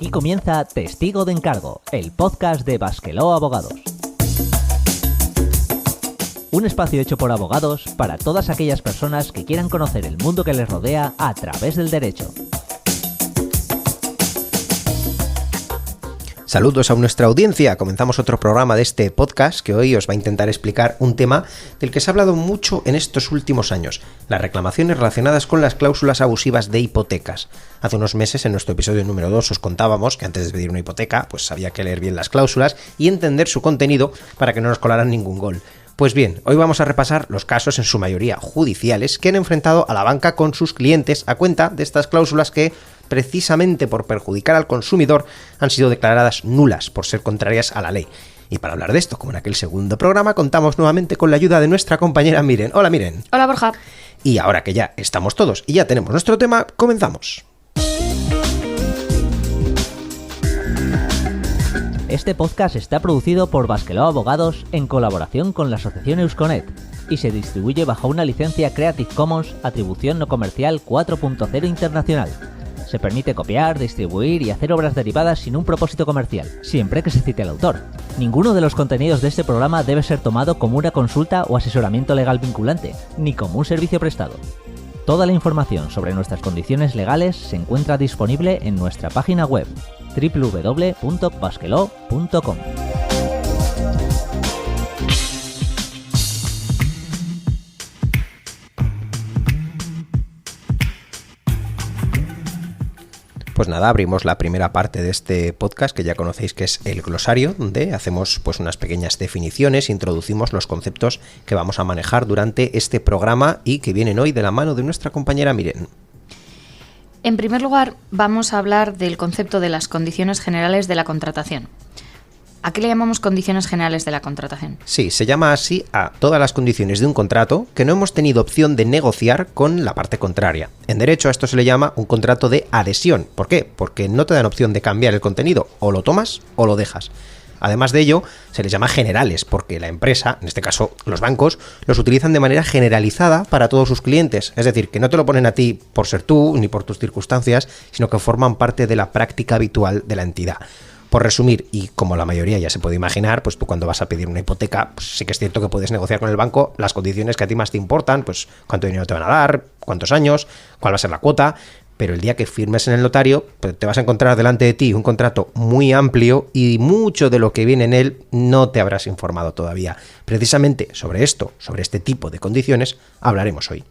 Aquí comienza Testigo de Encargo, el podcast de Basqueló Abogados. Un espacio hecho por abogados para todas aquellas personas que quieran conocer el mundo que les rodea a través del derecho. Saludos a nuestra audiencia. Comenzamos otro programa de este podcast que hoy os va a intentar explicar un tema del que se ha hablado mucho en estos últimos años, las reclamaciones relacionadas con las cláusulas abusivas de hipotecas. Hace unos meses, en nuestro episodio número 2, os contábamos que antes de pedir una hipoteca, pues había que leer bien las cláusulas y entender su contenido para que no nos colaran ningún gol. Pues bien, hoy vamos a repasar los casos, en su mayoría judiciales, que han enfrentado a la banca con sus clientes a cuenta de estas cláusulas que, precisamente por perjudicar al consumidor, han sido declaradas nulas por ser contrarias a la ley. Y para hablar de esto, como en aquel segundo programa, contamos nuevamente con la ayuda de nuestra compañera Miren. Hola, Miren. Hola, Borja. Y ahora que ya estamos todos y ya tenemos nuestro tema, comenzamos. Este podcast está producido por Basqueló Abogados en colaboración con la asociación Eusconet y se distribuye bajo una licencia Creative Commons Atribución No Comercial 4.0 Internacional. Se permite copiar, distribuir y hacer obras derivadas sin un propósito comercial, siempre que se cite al autor. Ninguno de los contenidos de este programa debe ser tomado como una consulta o asesoramiento legal vinculante, ni como un servicio prestado. Toda la información sobre nuestras condiciones legales se encuentra disponible en nuestra página web www.basqueló.com. Pues nada, abrimos la primera parte de este podcast que ya conocéis, que es el glosario, donde hacemos pues unas pequeñas definiciones, introducimos los conceptos que vamos a manejar durante este programa y que vienen hoy de la mano de nuestra compañera Miren. En primer lugar, vamos a hablar del concepto de las condiciones generales de la contratación. ¿A qué le llamamos condiciones generales de la contratación? Sí, se llama así a todas las condiciones de un contrato que no hemos tenido opción de negociar con la parte contraria. En derecho a esto se le llama un contrato de adhesión. ¿Por qué? Porque no te dan opción de cambiar el contenido, o lo tomas o lo dejas. Además de ello, se les llama generales, porque la empresa, en este caso los bancos, los utilizan de manera generalizada para todos sus clientes. Es decir, que no te lo ponen a ti por ser tú, ni por tus circunstancias, sino que forman parte de la práctica habitual de la entidad. Por resumir, y como la mayoría ya se puede imaginar, pues tú cuando vas a pedir una hipoteca, pues sí que es cierto que puedes negociar con el banco las condiciones que a ti más te importan, pues cuánto dinero te van a dar, cuántos años, cuál va a ser la cuota, pero el día que firmes en el notario, pues te vas a encontrar delante de ti un contrato muy amplio y mucho de lo que viene en él no te habrás informado todavía. Precisamente sobre esto, sobre este tipo de condiciones, hablaremos hoy.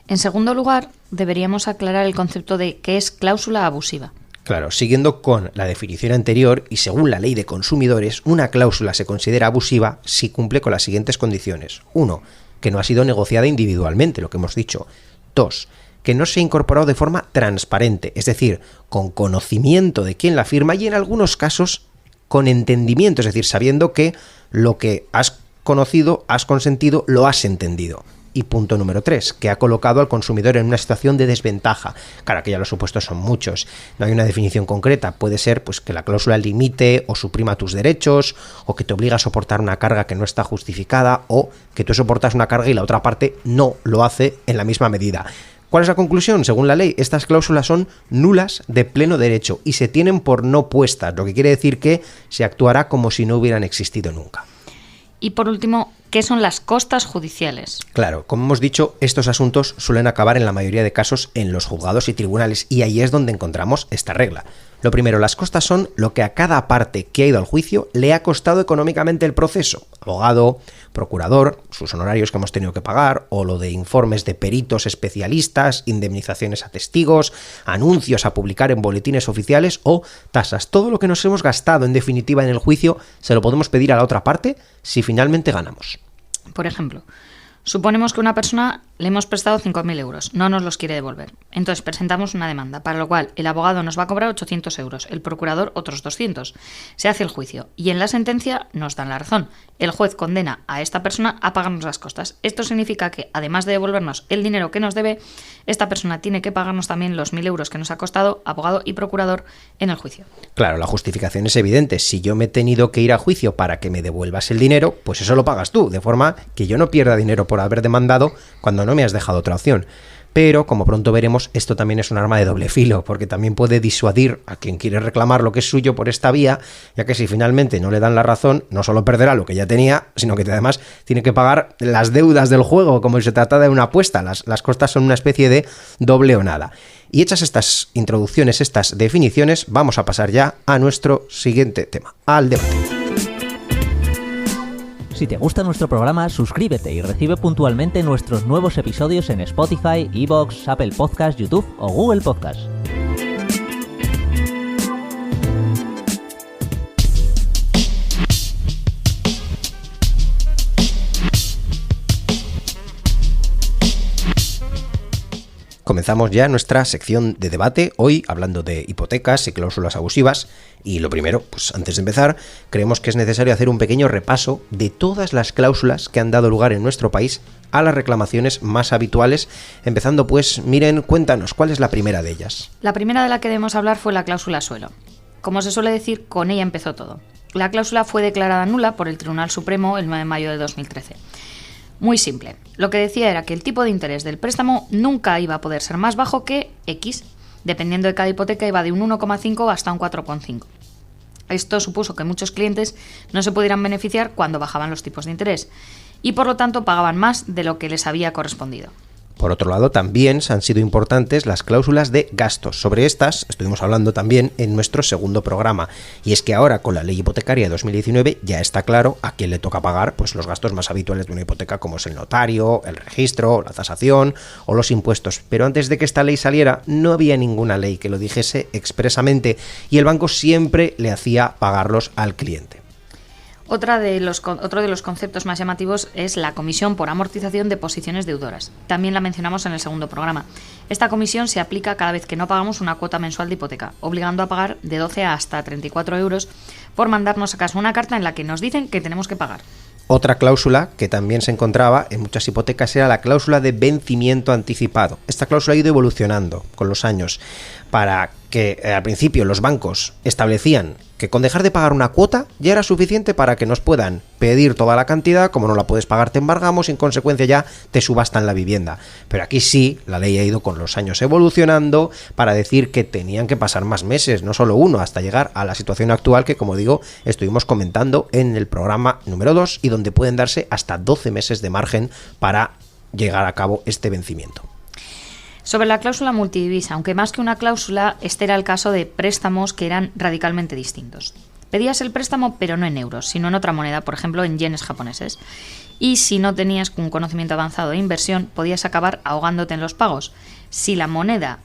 En segundo lugar, deberíamos aclarar el concepto de qué es cláusula abusiva. Claro, siguiendo con la definición anterior y según la ley de consumidores, una cláusula se considera abusiva si cumple con las siguientes condiciones. 1. Que no ha sido negociada individualmente, lo que hemos dicho. 2. Que no se ha incorporado de forma transparente, es decir, con conocimiento de quién la firma y en algunos casos con entendimiento, es decir, sabiendo que lo que has conocido, has consentido, lo has entendido. Y punto número 3, que ha colocado al consumidor en una situación de desventaja. Claro, que ya los supuestos son muchos. No hay una definición concreta. Puede ser pues que la cláusula limite o suprima tus derechos, o que te obliga a soportar una carga que no está justificada, o que tú soportas una carga y la otra parte no lo hace en la misma medida. ¿Cuál es la conclusión? Según la ley, estas cláusulas son nulas de pleno derecho y se tienen por no puestas, lo que quiere decir que se actuará como si no hubieran existido nunca. Y por último, ¿qué son las costas judiciales? Claro, como hemos dicho, estos asuntos suelen acabar en la mayoría de casos en los juzgados y tribunales y ahí es donde encontramos esta regla. Lo primero, las costas son lo que a cada parte que ha ido al juicio le ha costado económicamente el proceso. Abogado, procurador, sus honorarios que hemos tenido que pagar, o lo de informes de peritos especialistas, indemnizaciones a testigos, anuncios a publicar en boletines oficiales o tasas. Todo lo que nos hemos gastado en definitiva en el juicio se lo podemos pedir a la otra parte si finalmente ganamos. Por ejemplo, suponemos que una persona le hemos prestado 5.000 euros, no nos los quiere devolver. Entonces presentamos una demanda, para lo cual el abogado nos va a cobrar 800 euros, el procurador otros 200. Se hace el juicio y en la sentencia nos dan la razón. El juez condena a esta persona a pagarnos las costas. Esto significa que, además de devolvernos el dinero que nos debe, esta persona tiene que pagarnos también los 1.000 euros que nos ha costado abogado y procurador en el juicio. Claro, la justificación es evidente. Si yo me he tenido que ir a juicio para que me devuelvas el dinero, pues eso lo pagas tú, de forma que yo no pierda dinero por haber demandado cuando no me has dejado otra opción. pero como pronto veremos, esto también es un arma de doble filo, porque también puede disuadir a quien quiere reclamar lo que es suyo por esta vía, ya que si finalmente no le dan la razón, no solo perderá lo que ya tenía, sino que además tiene que pagar las deudas del juego, como si se tratara de una apuesta. Las costas son una especie de doble o nada. Y hechas estas introducciones, estas definiciones, vamos a pasar ya a nuestro siguiente tema, al debate. Si te gusta nuestro programa, suscríbete y recibe puntualmente nuestros nuevos episodios en Spotify, iVoox, Apple Podcasts, YouTube o Google Podcasts. Comenzamos ya nuestra sección de debate, hoy hablando de hipotecas y cláusulas abusivas. Y lo primero, pues antes de empezar, creemos que es necesario hacer un pequeño repaso de todas las cláusulas que han dado lugar en nuestro país a las reclamaciones más habituales. Empezando pues, Miren, cuéntanos, ¿cuál es la primera de ellas? La primera de la que debemos hablar fue la cláusula suelo. Como se suele decir, con ella empezó todo. La cláusula fue declarada nula por el Tribunal Supremo el 9 de mayo de 2013. Muy simple. Lo que decía era que el tipo de interés del préstamo nunca iba a poder ser más bajo que X. Dependiendo de cada hipoteca, iba de un 1,5 hasta un 4,5. Esto supuso que muchos clientes no se pudieran beneficiar cuando bajaban los tipos de interés y por lo tanto pagaban más de lo que les había correspondido. Por otro lado, también han sido importantes las cláusulas de gastos. Sobre estas estuvimos hablando también en nuestro segundo programa. Y es que ahora, con la ley hipotecaria de 2019, ya está claro a quién le toca pagar pues los gastos más habituales de una hipoteca, como es el notario, el registro, la tasación o los impuestos. Pero antes de que esta ley saliera, no había ninguna ley que lo dijese expresamente y el banco siempre le hacía pagarlos al cliente. Otro de los conceptos más llamativos es la comisión por amortización de posiciones deudoras. También la mencionamos en el segundo programa. Esta comisión se aplica cada vez que no pagamos una cuota mensual de hipoteca, obligando a pagar de 12 hasta 34 euros por mandarnos a casa una carta en la que nos dicen que tenemos que pagar. Otra cláusula que también se encontraba en muchas hipotecas era la cláusula de vencimiento anticipado. Esta cláusula ha ido evolucionando con los años para que al principio los bancos establecían que con dejar de pagar una cuota ya era suficiente para que nos puedan pedir toda la cantidad, como no la puedes pagar te embargamos y en consecuencia ya te subastan la vivienda. Pero aquí sí, la ley ha ido con los años evolucionando para decir que tenían que pasar más meses, no solo uno, hasta llegar a la situación actual que, como digo, estuvimos comentando en el programa número 2 y donde pueden darse hasta 12 meses de margen para llegar a cabo este vencimiento. Sobre la cláusula multidivisa, aunque más que una cláusula, este era el caso de préstamos que eran radicalmente distintos. Pedías el préstamo, pero no en euros, sino en otra moneda, por ejemplo en yenes japoneses. Y si no tenías un conocimiento avanzado de inversión, podías acabar ahogándote en los pagos. Si la moneda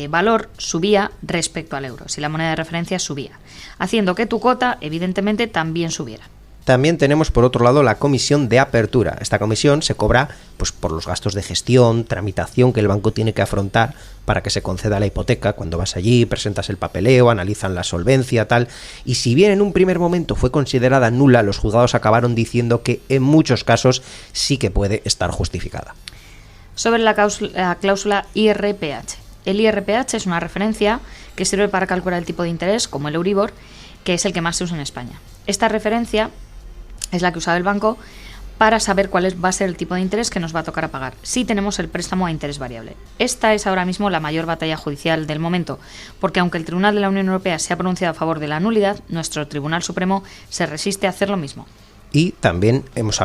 valor subía respecto al euro, si la moneda de referencia subía, haciendo que tu cuota, evidentemente, también subiera. También tenemos por otro lado la comisión de apertura. Esta comisión se cobra pues por los gastos de gestión, tramitación que el banco tiene que afrontar para que se conceda la hipoteca. Cuando vas allí, presentas el papeleo, analizan la solvencia, tal. Y si bien en un primer momento fue considerada nula, los juzgados acabaron diciendo que en muchos casos sí que puede estar justificada. Sobre la cláusula IRPH. El IRPH es una referencia que sirve para calcular el tipo de interés, como el Euribor, que es el que más se usa en España. Esta referencia es la que usaba el banco para saber cuál va a ser el tipo de interés que nos va a tocar a pagar si tenemos el préstamo a interés variable. Esta es ahora mismo la mayor batalla judicial del momento, porque aunque el Tribunal de la Unión Europea se ha pronunciado a favor de la nulidad, nuestro Tribunal Supremo se resiste a hacer lo mismo. Y también vamos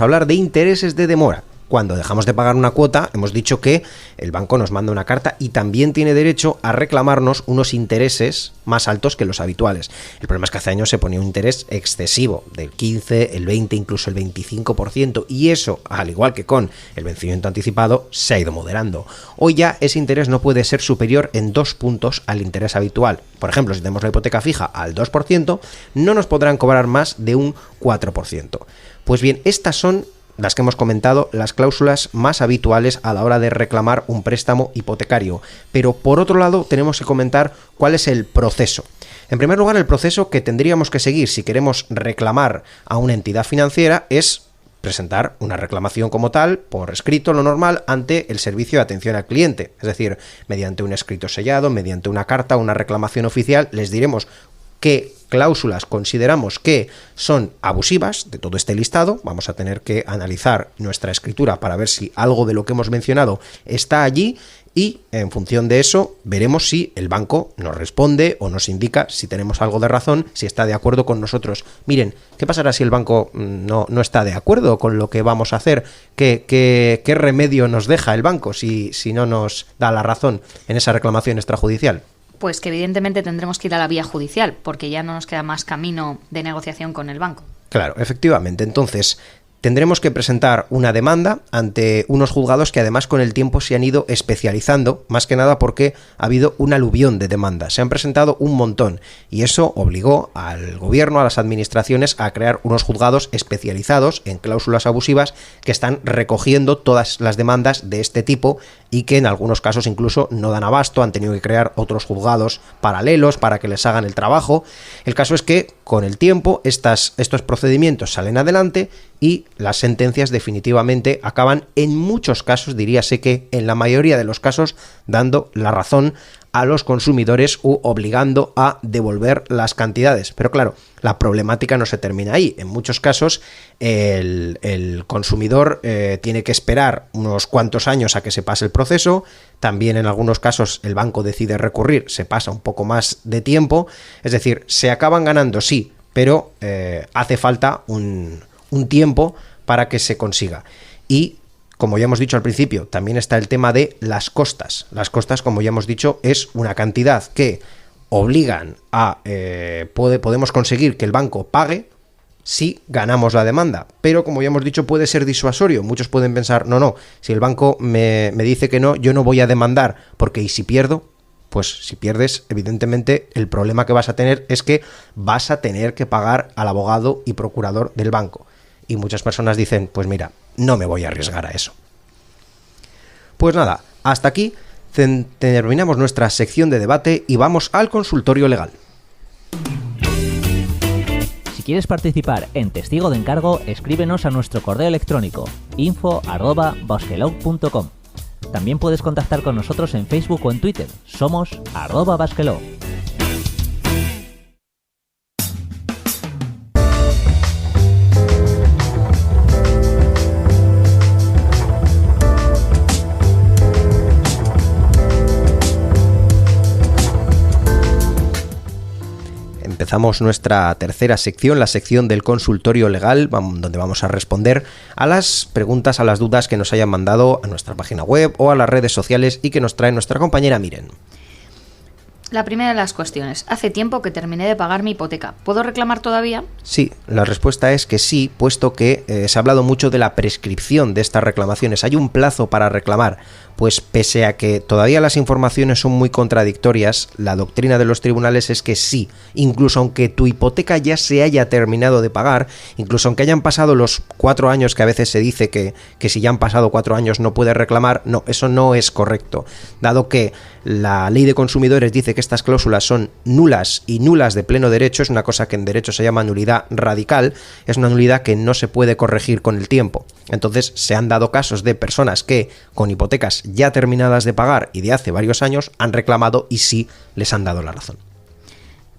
a hablar de intereses de demora. Cuando dejamos de pagar una cuota, hemos dicho que el banco nos manda una carta y también tiene derecho a reclamarnos unos intereses más altos que los habituales. El problema es que hace años se ponía un interés excesivo, del 15, el 20, incluso el 25%, y eso, al igual que con el vencimiento anticipado, se ha ido moderando. Hoy ya ese interés no puede ser superior en 2 puntos al interés habitual. Por ejemplo, si tenemos la hipoteca fija al 2%, no nos podrán cobrar más de un 4%. Pues bien, estas son las que hemos comentado, las cláusulas más habituales a la hora de reclamar un préstamo hipotecario. Pero por otro lado tenemos que comentar cuál es el proceso. En primer lugar, el proceso que tendríamos que seguir si queremos reclamar a una entidad financiera es presentar una reclamación como tal, por escrito, lo normal, ante el servicio de atención al cliente. Es decir, mediante un escrito sellado, mediante una carta, una reclamación oficial, les diremos qué cláusulas consideramos que son abusivas de todo este listado, vamos a tener que analizar nuestra escritura para ver si algo de lo que hemos mencionado está allí y en función de eso veremos si el banco nos responde o nos indica si tenemos algo de razón, si está de acuerdo con nosotros. Miren, ¿qué pasará si el banco no está de acuerdo con lo que vamos a hacer? ¿Qué remedio nos deja el banco si no nos da la razón en esa reclamación extrajudicial? Pues que evidentemente tendremos que ir a la vía judicial, porque ya no nos queda más camino de negociación con el banco. Claro, efectivamente. Entonces, tendremos que presentar una demanda ante unos juzgados que además con el tiempo se han ido especializando, más que nada porque ha habido un aluvión de demandas. Se han presentado un montón y eso obligó al gobierno, a las administraciones, a crear unos juzgados especializados en cláusulas abusivas que están recogiendo todas las demandas de este tipo y que en algunos casos incluso no dan abasto, han tenido que crear otros juzgados paralelos para que les hagan el trabajo. El caso es que con el tiempo estos procedimientos salen adelante y las sentencias definitivamente acaban en muchos casos, diríase que en la mayoría de los casos, dando la razón a los consumidores u obligando a devolver las cantidades. Pero claro, la problemática no se termina ahí. En muchos casos el consumidor tiene que esperar unos cuantos años a que se pase el proceso. También en algunos casos el banco decide recurrir, se pasa un poco más de tiempo. Es decir, se acaban ganando, sí, pero hace falta un tiempo para que se consiga. Y como ya hemos dicho al principio, también está el tema de las costas. Las costas, como ya hemos dicho, es una cantidad que obligan a... podemos conseguir que el banco pague si ganamos la demanda. Pero, como ya hemos dicho, puede ser disuasorio. Muchos pueden pensar, no, si el banco me dice que no, yo no voy a demandar, porque ¿y si pierdo? Pues si pierdes, evidentemente, el problema que vas a tener es que vas a tener que pagar al abogado y procurador del banco. Y muchas personas dicen, pues mira, no me voy a arriesgar a eso. Pues nada, hasta aquí terminamos nuestra sección de debate y vamos al consultorio legal. Si quieres participar en Testigo de Encargo, escríbenos a nuestro correo electrónico info@basquelog.com. También puedes contactar con nosotros en Facebook o en Twitter. Somos @basquelog. Empezamos nuestra tercera sección, la sección del consultorio legal, donde vamos a responder a las preguntas, a las dudas que nos hayan mandado a nuestra página web o a las redes sociales y que nos trae nuestra compañera Miren. La primera de las cuestiones. Hace tiempo que terminé de pagar mi hipoteca. ¿Puedo reclamar todavía? Sí, la respuesta es que sí, puesto que se ha hablado mucho de la prescripción de estas reclamaciones. Hay un plazo para reclamar. Pues pese a que todavía las informaciones son muy contradictorias, la doctrina de los tribunales es que sí, incluso aunque tu hipoteca ya se haya terminado de pagar, incluso aunque hayan pasado los 4 años que a veces se dice que si ya han pasado 4 años no puedes reclamar, no, eso no es correcto, dado que la ley de consumidores dice que estas cláusulas son nulas y nulas de pleno derecho, es una cosa que en derecho se llama nulidad radical, es una nulidad que no se puede corregir con el tiempo. Entonces se han dado casos de personas que con hipotecas ya terminadas de pagar y de hace varios años han reclamado y sí les han dado la razón.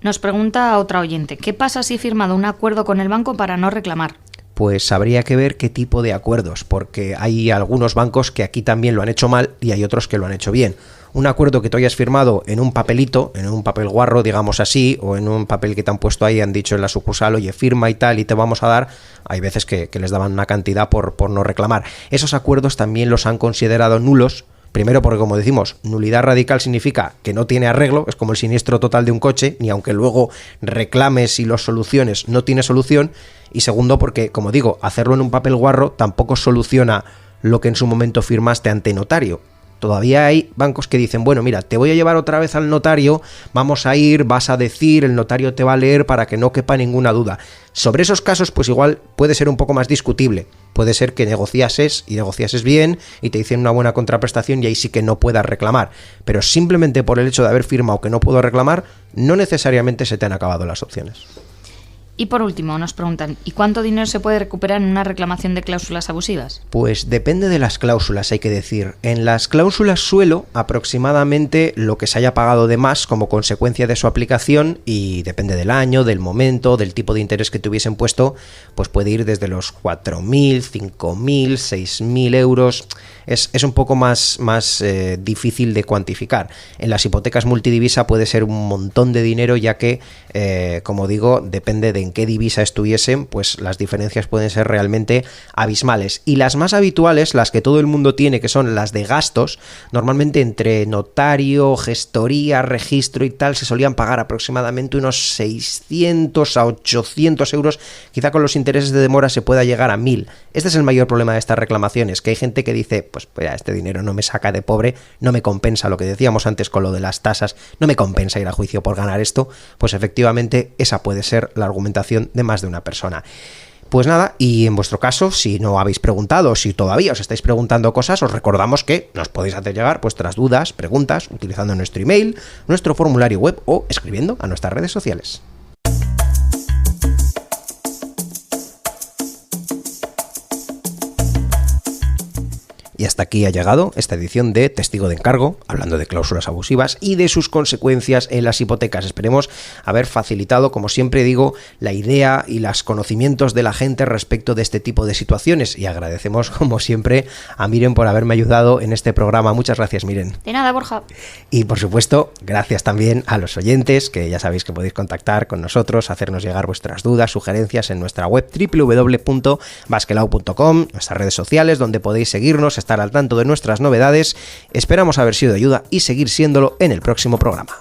Nos pregunta otra oyente, ¿qué pasa si he firmado un acuerdo con el banco para no reclamar? Pues habría que ver qué tipo de acuerdos, porque hay algunos bancos que aquí también lo han hecho mal y hay otros que lo han hecho bien. Un acuerdo que tú hayas firmado en un papelito, en un papel guarro, digamos así, o en un papel que te han puesto ahí, han dicho en la sucursal, oye, firma y tal, y te vamos a dar, hay veces que les daban una cantidad por no reclamar. Esos acuerdos también los han considerado nulos, primero porque, como decimos, nulidad radical significa que no tiene arreglo, es como el siniestro total de un coche, ni aunque luego reclames y los soluciones, no tiene solución, y segundo porque, como digo, hacerlo en un papel guarro tampoco soluciona lo que en su momento firmaste ante notario. Todavía hay bancos que dicen, bueno, mira, te voy a llevar otra vez al notario, vamos a ir, vas a decir, el notario te va a leer para que no quepa ninguna duda. Sobre esos casos, pues igual puede ser un poco más discutible. Puede ser que negociases bien y te dicen una buena contraprestación y ahí sí que no puedas reclamar. Pero simplemente por el hecho de haber firmado que no puedo reclamar, no necesariamente se te han acabado las opciones. Y por último, nos preguntan, ¿y cuánto dinero se puede recuperar en una reclamación de cláusulas abusivas? Pues depende de las cláusulas, hay que decir. En las cláusulas suelo, aproximadamente lo que se haya pagado de más como consecuencia de su aplicación, y depende del año, del momento, del tipo de interés que te hubiesen puesto, pues puede ir desde los 4.000, 5.000, 6.000 euros. Es un poco más difícil de cuantificar. En las hipotecas multidivisa puede ser un montón de dinero, ya que, como digo, depende de en qué divisa estuviesen, pues las diferencias pueden ser realmente abismales. Y las más habituales, las que todo el mundo tiene, que son las de gastos, normalmente entre notario, gestoría, registro y tal, se solían pagar aproximadamente unos 600 a 800 euros, quizá con los intereses de demora se pueda llegar a 1.000. Este es el mayor problema de estas reclamaciones, que hay gente que dice, pues este dinero no me saca de pobre, no me compensa, lo que decíamos antes con lo de las tasas, no me compensa ir a juicio por ganar esto. Pues efectivamente esa puede ser la argumentación de más de una persona. Pues nada, y en vuestro caso, si no habéis preguntado, si todavía os estáis preguntando cosas, os recordamos que nos podéis hacer llegar vuestras dudas, preguntas, utilizando nuestro email, nuestro formulario web o escribiendo a nuestras redes sociales. Y hasta aquí ha llegado esta edición de Testigo de Encargo, hablando de cláusulas abusivas y de sus consecuencias en las hipotecas. Esperemos haber facilitado, como siempre digo, la idea y los conocimientos de la gente respecto de este tipo de situaciones. Y agradecemos, como siempre, a Miren por haberme ayudado en este programa. Muchas gracias, Miren. De nada, Borja. Y por supuesto, gracias también a los oyentes, que ya sabéis que podéis contactar con nosotros, hacernos llegar vuestras dudas, sugerencias en nuestra web www.basquelao.com, nuestras redes sociales, donde podéis seguirnos, estar al tanto de nuestras novedades. Esperamos haber sido de ayuda y seguir siéndolo en el próximo programa.